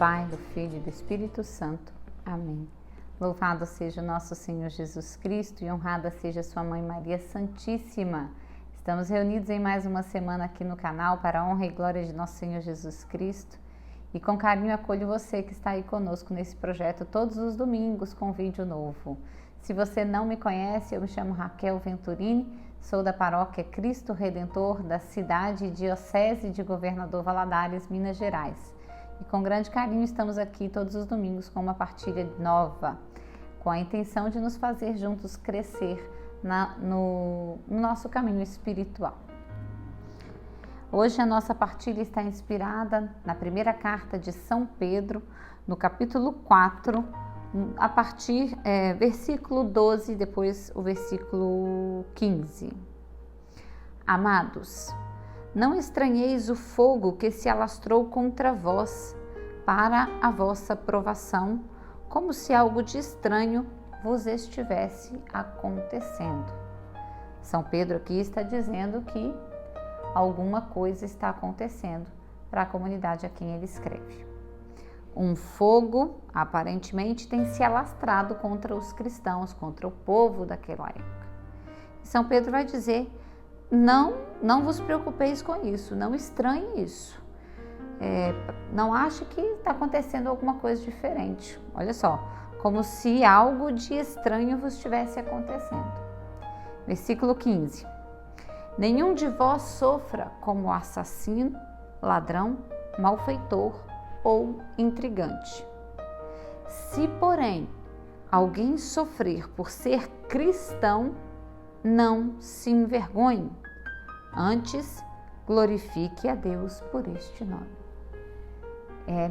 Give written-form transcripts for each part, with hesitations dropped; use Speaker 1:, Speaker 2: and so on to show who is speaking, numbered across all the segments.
Speaker 1: Pai, do Filho e do Espírito Santo. Amém. Louvado seja o nosso Senhor Jesus Cristo e honrada seja sua Mãe Maria Santíssima. Estamos reunidos em mais uma semana aqui no canal para a honra e glória de nosso Senhor Jesus Cristo. E com carinho acolho você que está aí conosco nesse projeto todos os domingos com vídeo novo. Se você não me conhece, eu me chamo Raquel Venturini, sou da paróquia Cristo Redentor da cidade e diocese de Governador Valadares, Minas Gerais. E com grande carinho estamos aqui todos os domingos com uma partilha nova, com a intenção de nos fazer juntos crescer no nosso caminho espiritual. Hoje a nossa partilha está inspirada na primeira carta de São Pedro, no capítulo 4, a partir versículo 12, depois o versículo 15. Amados, não estranheis o fogo que se alastrou contra vós para a vossa provação, como se algo de estranho vos estivesse acontecendo. São Pedro aqui está dizendo que alguma coisa está acontecendo para a comunidade a quem ele escreve. Um fogo, aparentemente, tem se alastrado contra os cristãos, contra o povo daquela época. São Pedro vai dizer, não vos preocupeis com isso, não estranhe isso. Não ache que está acontecendo alguma coisa diferente. Olha só, como se algo de estranho vos estivesse acontecendo. Versículo 15. Nenhum de vós sofra como assassino, ladrão, malfeitor ou intrigante. Se, porém, alguém sofrer por ser cristão, não se envergonhe, antes glorifique a Deus por este nome.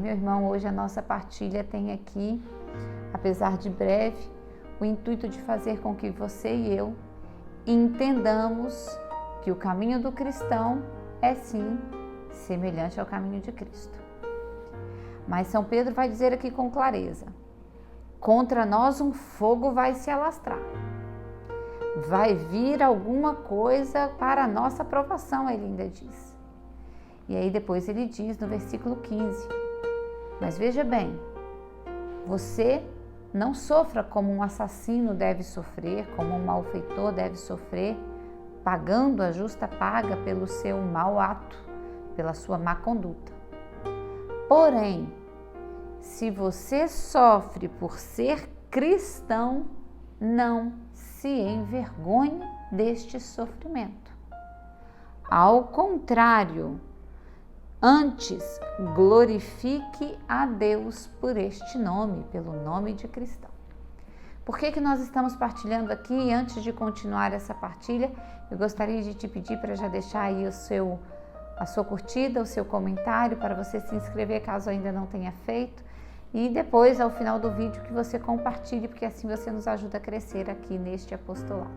Speaker 1: Meu irmão, hoje a nossa partilha tem aqui, apesar de breve, o intuito de fazer com que você e eu entendamos que o caminho do cristão é sim semelhante ao caminho de Cristo. Mas São Pedro vai dizer aqui com clareza, contra nós um fogo vai se alastrar. Vai vir alguma coisa para a nossa aprovação, ele ainda diz. E aí depois ele diz no versículo 15, mas veja bem, você não sofra como um assassino deve sofrer, como um malfeitor deve sofrer, pagando a justa paga pelo seu mau ato, pela sua má conduta. Porém, se você sofre por ser cristão, não se envergonhe deste sofrimento. Ao contrário, antes glorifique a Deus por este nome, pelo nome de cristão. Por que nós estamos partilhando aqui? E antes de continuar essa partilha, eu gostaria de te pedir para já deixar aí a sua curtida, o seu comentário, para você se inscrever caso ainda não tenha feito. E depois, ao final do vídeo, que você compartilhe, porque assim você nos ajuda a crescer aqui neste apostolado.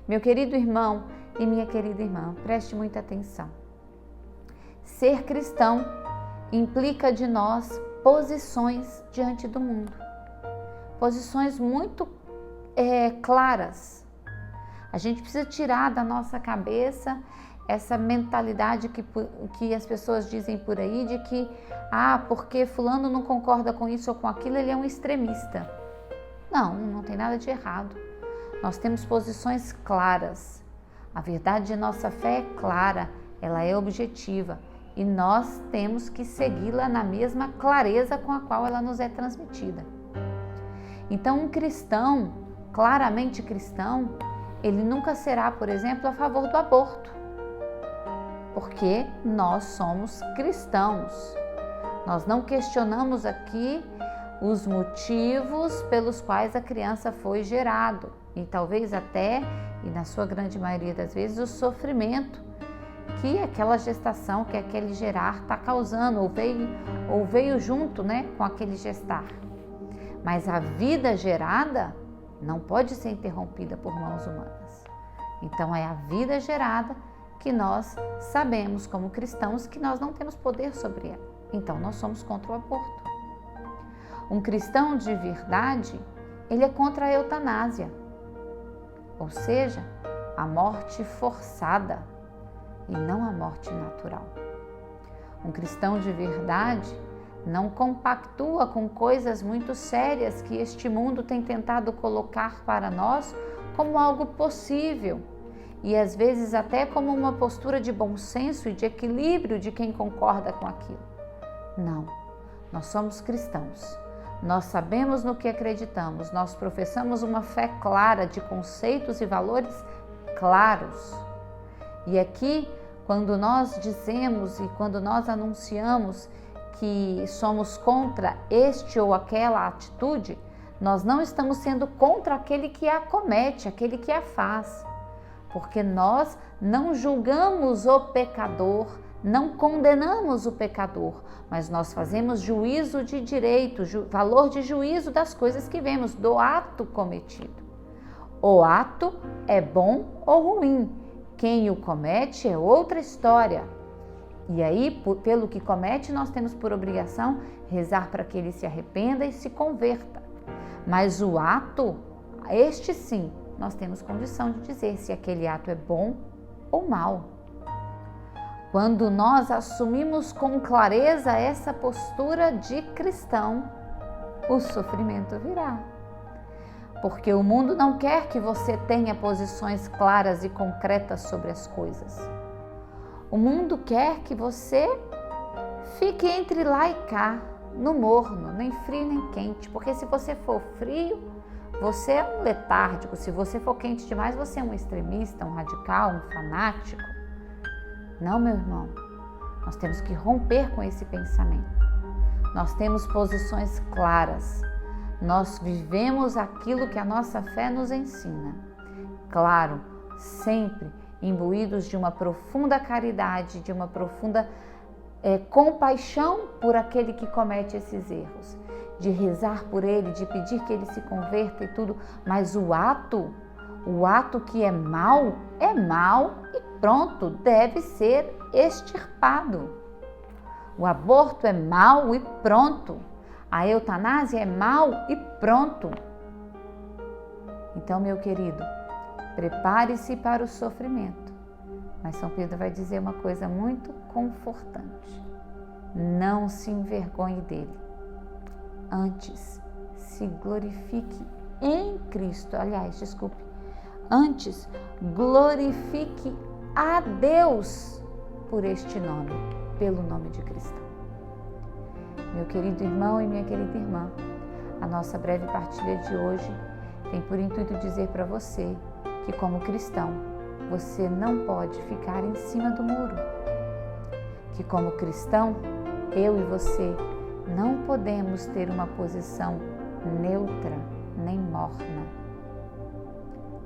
Speaker 1: Meu querido irmão e minha querida irmã, preste muita atenção. Ser cristão implica de nós posições diante do mundo. Posições muito claras. A gente precisa tirar da nossa cabeça essa mentalidade que as pessoas dizem por aí de que, porque fulano não concorda com isso ou com aquilo, ele é um extremista. Não tem nada de errado. Nós temos posições claras. A verdade de nossa fé é clara, ela é objetiva e nós temos que segui-la na mesma clareza com a qual ela nos é transmitida. Então, um cristão, claramente cristão, ele nunca será, por exemplo, a favor do aborto. Porque nós somos cristãos. Nós não questionamos aqui os motivos pelos quais a criança foi gerada. E talvez até, e na sua grande maioria das vezes, o sofrimento que aquela gestação, que aquele gerar está causando, ou veio junto, com aquele gestar. Mas a vida gerada não pode ser interrompida por mãos humanas. Então é a vida gerada que nós sabemos como cristãos que nós não temos poder sobre ela. Então nós somos contra o aborto. Um cristão de verdade, ele é contra a eutanásia, ou seja, a morte forçada e não a morte natural. Um cristão de verdade não compactua com coisas muito sérias que este mundo tem tentado colocar para nós como algo possível e às vezes até como uma postura de bom senso e de equilíbrio de quem concorda com aquilo. Não, nós somos cristãos, nós sabemos no que acreditamos, nós professamos uma fé clara de conceitos e valores claros. E aqui, quando nós dizemos e quando nós anunciamos que somos contra este ou aquela atitude, nós não estamos sendo contra aquele que a comete, aquele que a faz, porque nós não julgamos o pecador, não condenamos o pecador, mas nós fazemos juízo de direito, valor de juízo das coisas que vemos, do ato cometido. O ato é bom ou ruim, quem o comete é outra história. E aí, pelo que comete, nós temos por obrigação rezar para que ele se arrependa e se converta. Mas o ato, este sim, nós temos condição de dizer se aquele ato é bom ou mal. Quando nós assumimos com clareza essa postura de cristão, o sofrimento virá. Porque o mundo não quer que você tenha posições claras e concretas sobre as coisas. O mundo quer que você fique entre lá e cá, no morno, nem frio nem quente, porque se você for frio, você é um letárgico, se você for quente demais, você é um extremista, um radical, um fanático. Não, meu irmão, nós temos que romper com esse pensamento. Nós temos posições claras, nós vivemos aquilo que a nossa fé nos ensina. Claro, sempre imbuídos de uma profunda caridade, de uma profunda compaixão por aquele que comete esses erros, de rezar por ele, de pedir que ele se converta e tudo, mas o ato que é mal e pronto, deve ser extirpado. O aborto é mal e pronto, a eutanásia é mal e pronto. Então, meu querido, prepare-se para o sofrimento. Mas São Pedro vai dizer uma coisa muito confortante. Não se envergonhe dele. Antes, se glorifique em Cristo. Antes, glorifique a Deus por este nome, pelo nome de cristão. Meu querido irmão e minha querida irmã, a nossa breve partilha de hoje tem por intuito dizer para você que, como cristão, você não pode ficar em cima do muro. Que, como cristão, eu e você não podemos ter uma posição neutra nem morna.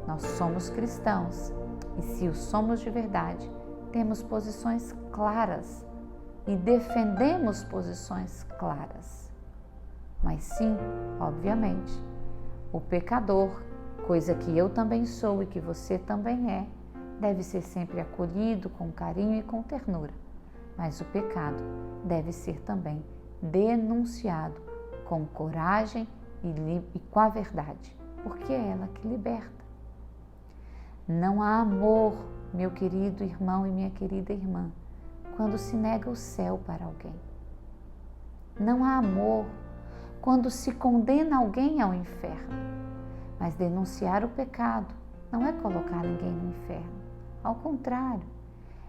Speaker 1: Nós somos cristãos e, se o somos de verdade, temos posições claras e defendemos posições claras. Mas sim, obviamente, o pecador, coisa que eu também sou e que você também é, deve ser sempre acolhido com carinho e com ternura. Mas o pecado deve ser também denunciado com coragem e com a verdade, porque é ela que liberta. Não há amor, meu querido irmão e minha querida irmã, quando se nega o céu para alguém. Não há amor quando se condena alguém ao inferno. Mas denunciar o pecado não é colocar ninguém no inferno. Ao contrário,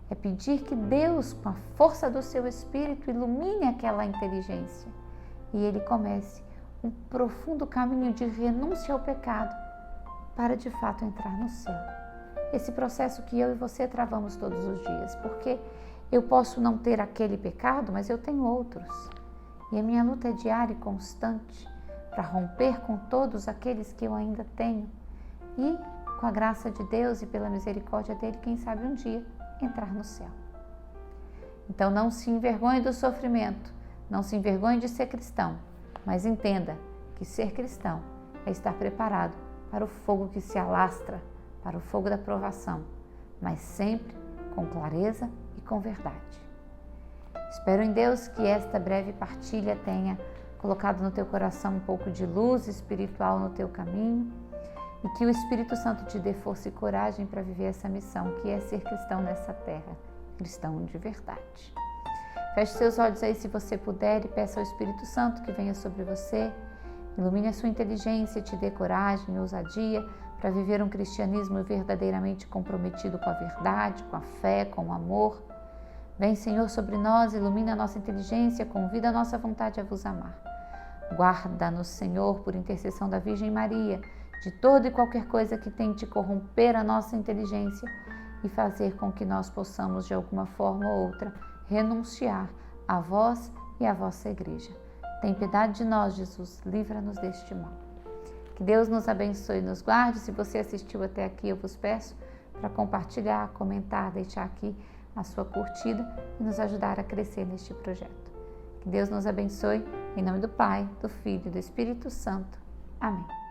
Speaker 1: é pedir que Deus, com a força do seu Espírito, ilumine aquela inteligência e ele comece um profundo caminho de renúncia ao pecado para de fato entrar no céu. Esse processo que eu e você travamos todos os dias, porque eu posso não ter aquele pecado, mas eu tenho outros. E a minha luta é diária e constante para romper com todos aqueles que eu ainda tenho e, com a graça de Deus e pela misericórdia dele, quem sabe um dia entrar no céu. Então não se envergonhe do sofrimento, não se envergonhe de ser cristão, mas entenda que ser cristão é estar preparado para o fogo que se alastra, para o fogo da provação, mas sempre com clareza e com verdade. Espero em Deus que esta breve partilha tenha colocado no teu coração um pouco de luz espiritual no teu caminho e que o Espírito Santo te dê força e coragem para viver essa missão que é ser cristão nessa terra, cristão de verdade. Feche seus olhos aí se você puder e peça ao Espírito Santo que venha sobre você, ilumine a sua inteligência, te dê coragem e ousadia para viver um cristianismo verdadeiramente comprometido com a verdade, com a fé, com o amor. Vem, Senhor, sobre nós, ilumina a nossa inteligência, convida a nossa vontade a vos amar. Guarda-nos, Senhor, por intercessão da Virgem Maria, de toda e qualquer coisa que tente corromper a nossa inteligência e fazer com que nós possamos, de alguma forma ou outra, renunciar a vós e à vossa Igreja. Tem piedade de nós, Jesus, livra-nos deste mal. Que Deus nos abençoe e nos guarde. Se você assistiu até aqui, eu vos peço para compartilhar, comentar, deixar aqui a sua curtida e nos ajudar a crescer neste projeto. Que Deus nos abençoe, em nome do Pai, do Filho e do Espírito Santo. Amém.